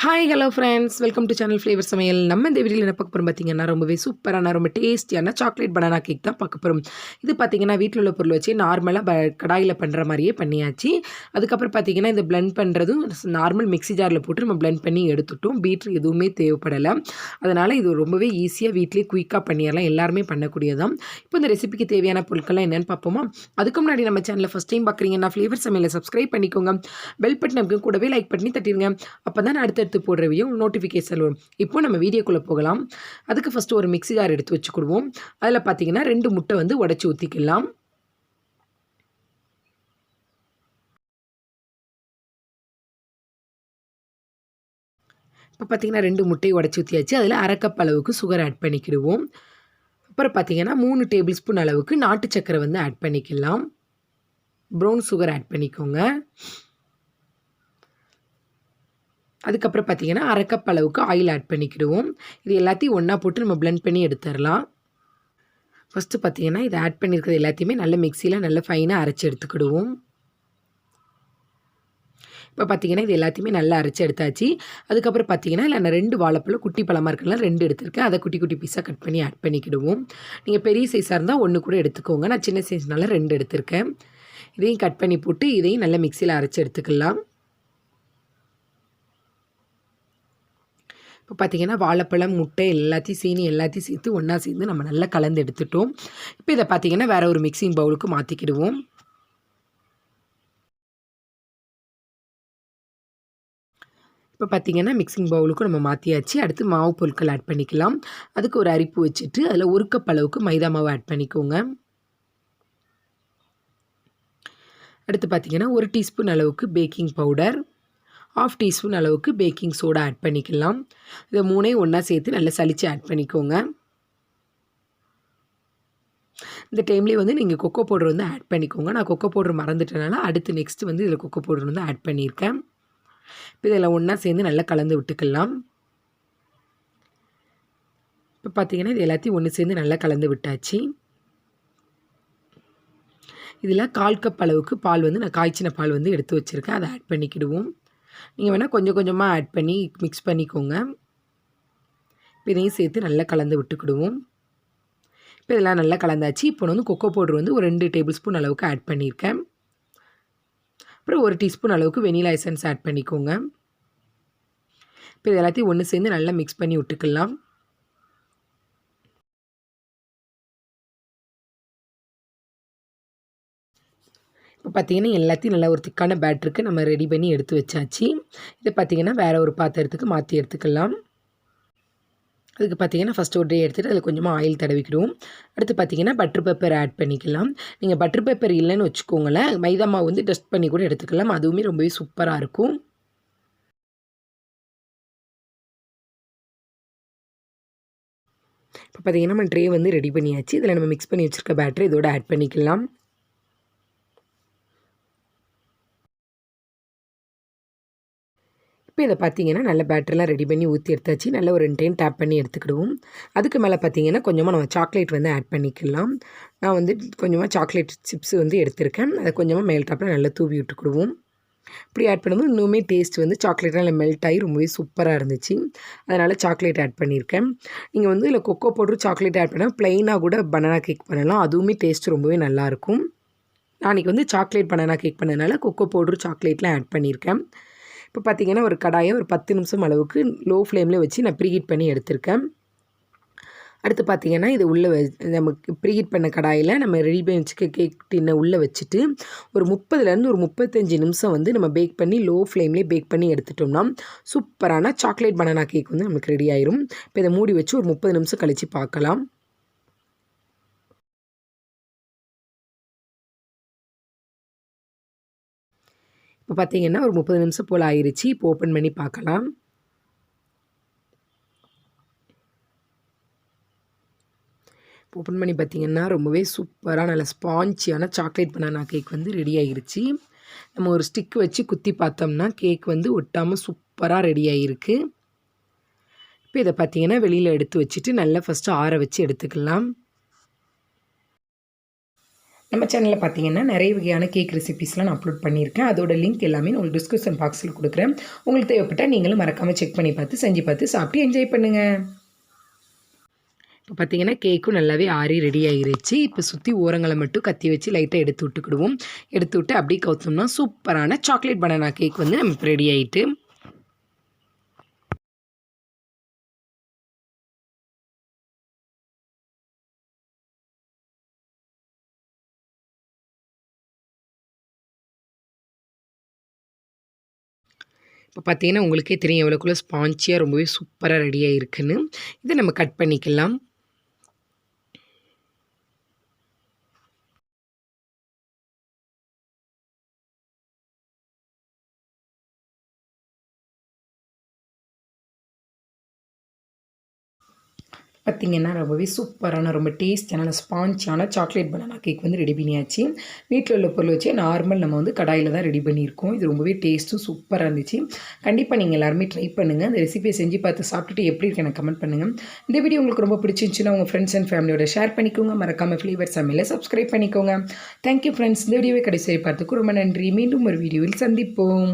Hi hello friends, welcome to channel flavour சமையல். நம்ம இந்த வீடியோவில் என்ன பார்க்க போகிறோம் பார்த்தீங்கன்னா, ரொம்பவே சூப்பரான ரொம்ப டேஸ்டியான சாக்லேட் பனானா கேக் தான் பார்க்க போகிறோம். இது பார்த்தீங்கன்னா வீட்டில் உள்ள பொருள் வச்சு நார்மலாக கடாயில் பண்ணுற மாதிரியே பண்ணியாச்சு. அதுக்கப்புறம் பார்த்தீங்கன்னா இந்த பிளெண்ட் பண்ணுறதும் நார்மல் மிக்ஸி ஜாரில் போட்டு நம்ம பிளெண்ட் பண்ணி எடுத்துட்டோம். பீட்ரு எதுவுமே தேவைப்படலை. அதனால் இது ரொம்பவே ஈஸியாக வீட்லேயே குயிக்காக பண்ணிடலாம், எல்லாருமே பண்ணக்கூடியதான். இப்போ இந்த ரெசிபிக்கு தேவையான பொருட்கள்லாம் என்னென்னு பார்ப்போமா? அதுக்கு முன்னாடி நம்ம சேனலில் ஃபஸ்ட் டைம் பார்க்குறீங்கன்னா ஃப்ளேவர் சமையலை சப்ஸ்கிரைப் பண்ணிக்கோங்க. பெல் பட்டனுக்கு கூடவே லைக் பண்ணி தட்டிடுங்க. அப்போ தான் அடுத்தடுத்து போடுற வீடியோ நோட்டிஃபிகேஷன் வரும். இப்போ நம்ம வீடியோக்குள்ளே போகலாம். அதுக்கு ஃபஸ்ட்டு ஒரு மிக்ஸி ஜார் எடுத்து வச்சுக்கிடுவோம். அதில் பார்த்தீங்கன்னா 2 முட்டை வந்து உடச்சி ஊற்றிக்கலாம். இப்போ பார்த்தீங்கன்னா 2 முட்டையை உடச்சி ஊற்றியாச்சு. அதில் 1/2 கப் அளவுக்கு சுகர் ஆட் பண்ணிக்கிடுவோம். அப்புறம் பார்த்தீங்கன்னா 3 டேபிள் ஸ்பூன் அளவுக்கு நாட்டு சக்கரை வந்து ஆட் பண்ணிக்கலாம். ப்ரௌன் சுகர் ஆட் பண்ணிக்கோங்க. அதுக்கப்புறம் பார்த்தீங்கன்னா 1/2 கப் அளவுக்கு ஆயில் ஆட் பண்ணிக்கிடுவோம். இது எல்லாத்தையும் ஒன்றா போட்டு நம்ம பிளெண்ட் பண்ணி எடுத்துடலாம். ஃபஸ்ட்டு பார்த்தீங்கன்னா இதை ஆட் பண்ணியிருக்கிறது எல்லாத்தையுமே நல்ல மிக்சியில் நல்ல ஃபைனாக அரைச்சி எடுத்துக்கிடுவோம். இப்போ பார்த்தீங்கன்னா இது எல்லாத்தையுமே நல்லா அரைச்சி எடுத்தாச்சு. அதுக்கப்புறம் பார்த்தீங்கன்னா இல்லை நான் 2 வாழைப்பழம் குட்டி பழமாக இருக்கலாம் 2 எடுத்திருக்கேன். அதை குட்டி குட்டி பீஸாக கட் பண்ணி ஆட் பண்ணிக்கிடுவோம். நீங்கள் பெரிய சைஸாக இருந்தால் 1 கூட எடுத்துக்கோங்க. நான் சின்ன சைஸ்னால 2 எடுத்திருக்கேன். இதையும் கட் பண்ணி போட்டு இதையும் நல்லா மிக்சியில் அரைச்சி எடுத்துக்கலாம். இப்போ பார்த்தீங்கன்னா வாழைப்பழம், முட்டை எல்லாத்தையும் சீனி எல்லாத்தையும் சேர்த்து ஒன்றா சேர்ந்து நம்ம நல்லா கலந்து எடுத்துட்டோம். இப்போ இதை பார்த்தீங்கன்னா வேறு ஒரு மிக்சிங் பவுலுக்கு மாற்றிக்கிடுவோம். இப்போ பார்த்தீங்கன்னா மிக்சிங் பவுலுக்கு நம்ம மாற்றியாச்சு. அடுத்து மாவு பொருட்கள் ஆட் பண்ணிக்கலாம். அதுக்கு ஒரு அரிப்பு வச்சுட்டு அதில் 1 கப் அளவுக்கு மைதா மாவு ஆட் பண்ணிக்கோங்க. அடுத்து பார்த்தீங்கன்னா 1 டீஸ்பூன் அளவுக்கு பேக்கிங் பவுடர், 1/2 டீஸ்பூன் அளவுக்கு பேக்கிங் சோடா ஆட் பண்ணிக்கலாம். இதை 3ஐயும் ஒன்றா சேர்த்து நல்லா சலிச்சு ஆட் பண்ணிக்கோங்க. இந்த டைம்லேயே வந்து நீங்கள் கொக்கோ பவுடர் வந்து ஆட் பண்ணிக்கோங்க. நான் கொக்கோ பவுடர் மறந்துட்டனால அடுத்து நெக்ஸ்ட்டு வந்து இதில் கொக்கோ பவுடர் வந்து ஆட் பண்ணியிருக்கேன். இப்போ இதெல்லாம் ஒன்றா சேர்ந்து நல்லா கலந்து விட்டுக்கலாம். இப்போ பார்த்தீங்கன்னா இது எல்லாத்தையும் ஒன்று சேர்ந்து நல்லா கலந்து விட்டாச்சு. இதில் 1/4 கப் அளவுக்கு பால் வந்து நான் காய்ச்சின பால் வந்து எடுத்து வச்சுருக்கேன். அதை ஆட் பண்ணிக்கிடுவோம். நீங்கள் வேணால் கொஞ்சம் கொஞ்சமாக ஆட் பண்ணி மிக்ஸ் பண்ணிக்கோங்க. இப்போ இதையும் சேர்த்து நல்லா கலந்து விட்டுக்கிடுவோம். இப்போ இதெல்லாம் நல்லா கலந்தாச்சு. இப்போ வந்து கொக்கோ பவுடர் வந்து ஒரு 2 டேபிள் ஸ்பூன் அளவுக்கு ஆட் பண்ணியிருக்கேன். அப்புறம் 1 டீஸ்பூன் அளவுக்கு வெனிலா எசன்ஸ் ஆட் பண்ணிக்கோங்க. இப்போ இது எல்லாத்தையும் ஒன்று சேர்ந்து நல்லா மிக்ஸ் பண்ணி விட்டுக்கலாம். இப்போ பார்த்தீங்கன்னா எல்லாத்தையும் நல்லா ஒரு திக்கான பேட்டருக்கு நம்ம ரெடி பண்ணி எடுத்து வச்சாச்சு. இதை பார்த்தீங்கன்னா வேறு ஒரு பாத்திரத்துக்கு மாற்றி எடுத்துக்கலாம். அதுக்கு பார்த்தீங்கன்னா ஃபஸ்ட்டு ஒரு எடுத்துகிட்டு அதில் கொஞ்சமாக ஆயில் தடவிக்கிடுவோம். அடுத்து பார்த்தீங்கன்னா பட்டர் பேப்பர் ஆட் பண்ணிக்கலாம். நீங்கள் பட்டர் பேப்பர் இல்லைன்னு வச்சுக்கோங்களேன், மைதா மாவு வந்து டஸ்ட் பண்ணி கூட எடுத்துக்கலாம். அதுவுமே ரொம்பவே சூப்பராக இருக்கும். இப்போ பார்த்தீங்கன்னா நம்ம ட்ரே வந்து ரெடி பண்ணியாச்சு. இதில் நம்ம மிக்ஸ் பண்ணி வச்சுருக்க பேட்டர் இதோட ஆட் பண்ணிக்கலாம். இப்போ இதை பார்த்தீங்கன்னா நல்ல பேட்டர்லாம் ரெடி பண்ணி ஊற்றி எடுத்தாச்சு. நல்ல ஒரு 2 டைம் டேப் பண்ணி எடுத்துக்கிடுவோம். அதுக்கு மேலே பார்த்தீங்கன்னா கொஞ்சமாக நம்ம சாக்லேட் வந்து ஆட் பண்ணிக்கலாம். நான் வந்து கொஞ்சமாக சாக்லேட் சிப்ஸ் வந்து எடுத்திருக்கேன். அதை கொஞ்சமாக மேல் டாப்பில் நல்லா தூவி விட்டுக்கிடுவோம். இப்படி ஆட் பண்ணும்போது இன்னுமே டேஸ்ட் வந்து சாக்லேட்லாம் நல்லா மெல்ட் ஆகி ரொம்பவே சூப்பராக இருந்துச்சு. அதனால் சாக்லேட் ஆட் பண்ணியிருக்கேன். நீங்கள் வந்து இதில் கொக்கோ பவுடர் சாக்லேட் ஆட் பண்ணால் ப்ளைனாக கூட பனானா கேக் பண்ணலாம். அதுவுமே டேஸ்ட் ரொம்பவே நல்லாயிருக்கும். நான் இன்றைக்கி வந்து சாக்லேட் பனானா கேக் பண்ணதுனால கொக்கோ பவுடர் சாக்லேட்லாம் ஆட் பண்ணியிருக்கேன். இப்போ பார்த்தீங்கன்னா ஒரு கடாயை ஒரு 10 நிமிஷம் அளவுக்கு லோ ஃப்ளேமில் வச்சு நான் ப்ரீஹீட் பண்ணி எடுத்திருக்கேன். அடுத்து பார்த்தீங்கன்னா இது உள்ளே நமக்கு ப்ரீஹீட் பண்ண கடாயில் நம்ம ரெடி பண்ணி வச்சுக்க கேக் டின்னை உள்ளே வச்சுட்டு ஒரு 30லேருந்து ஒரு 35 நிமிஷம் வந்து நம்ம பேக் பண்ணி லோ ஃப்ளேம்லேயே பேக் பண்ணி எடுத்துட்டோம்னா சூப்பரான சாக்லேட் பனானா கேக் வந்து நமக்கு ரெடி ஆயிரும். இப்போ இதை மூடி வச்சு ஒரு 30 நிமிஷம் கழித்து பார்க்கலாம். இப்போ பார்த்தீங்கன்னா ஒரு 30 நிமிஷம் போல் ஆயிடுச்சு. இப்போ ஓப்பன் பண்ணி பார்க்கலாம். ஓப்பன் பண்ணி பார்த்தீங்கன்னா ரொம்பவே சூப்பராக நல்ல ஸ்பாஞ்சியான சாக்லேட் பனானா கேக் வந்து ரெடி ஆகிருச்சு. நம்ம ஒரு ஸ்டிக் வச்சு குத்தி பார்த்தோம்னா கேக் வந்து ஒட்டாமல் சூப்பராக ரெடி ஆகிருக்கு. இப்போ இதை பார்த்தீங்கன்னா வெளியில் எடுத்து வச்சுட்டு நல்லா ஃபஸ்ட்டு ஆற வச்சு எடுத்துக்கலாம். நம்ம சேனலில் பார்த்தீங்கன்னா நிறைய வகையான கேக் ரெசிபீஸ்லாம் நான் அப்லோட் பண்ணியிருக்கேன். அதோட லிங்க் எல்லாமே நான் உங்களுக்கு டிஸ்கிரிப்ஷன் பாக்ஸில் கொடுக்குறேன். உங்களுக்கு தேவைப்பட்டால் நீங்களும் மறக்காமல் செக் பண்ணி பார்த்து செஞ்சு பார்த்து சாப்பிட்டு என்ஜாய் பண்ணுங்கள். இப்போ பார்த்தீங்கன்னா கேக்கும் நல்லாவே ஆறி ரெடி ஆகிருச்சு. இப்போ சுற்றி ஓரங்களை மட்டும் கத்தி வச்சு லைட்டாக எடுத்து விட்டுக்கிடுவோம். எடுத்து விட்டு அப்படியே கவுத்தோம்னா சூப்பரான சாக்லேட் பனானா கேக் வந்து நம்ம இப்போ ரெடி ஆகிட்டு. இப்போ பார்த்தீங்கன்னா உங்களுக்கே தெரியும் எவ்வளோக்குள்ள ஸ்பான்ச்சியாக ரொம்பவே சூப்பராக ரெடி ஆகிருக்குன்னு. இதை நம்ம கட் பண்ணிக்கலாம். பார்த்திங்கன்னா ரொம்பவே சூப்பரான ரொம்ப டேஸ்டான ஸ்பான்ச்சியான சாக்லேட் பனானா கேக் வந்து ரெடி பண்ணியாச்சு. வீட்டில் உள்ள பொருள் வச்சு நார்மல் நம்ம வந்து கடாயில் தான் ரெடி பண்ணியிருக்கோம். இது ரொம்பவே டேஸ்ட்டும் சூப்பராக இருந்துச்சு. கண்டிப்பாக நீங்கள் எல்லாருமே ட்ரை பண்ணுங்கள். இந்த ரெசிபியை செஞ்சு பார்த்து சாப்பிட்டுட்டு எப்படி இருக்கு எனக்கு கமெண்ட் பண்ணுங்கள். இந்த வீடியோ உங்களுக்கு ரொம்ப பிடிச்சிருந்துச்சுன்னா உங்கள் ஃப்ரெண்ட்ஸ் அண்ட் ஃபேமிலியோட ஷேர் பண்ணிக்கோங்க. மறக்காமல் ஃப்ளேவர் சமையலை சப்ஸ்கிரைப் பண்ணிக்கோங்க. Thank you friends. இந்த வீடியோவை கடைசி பார்த்துக்கு ரொம்ப நன்றி. மீண்டும் ஒரு வீடியோவில் சந்திப்போம்.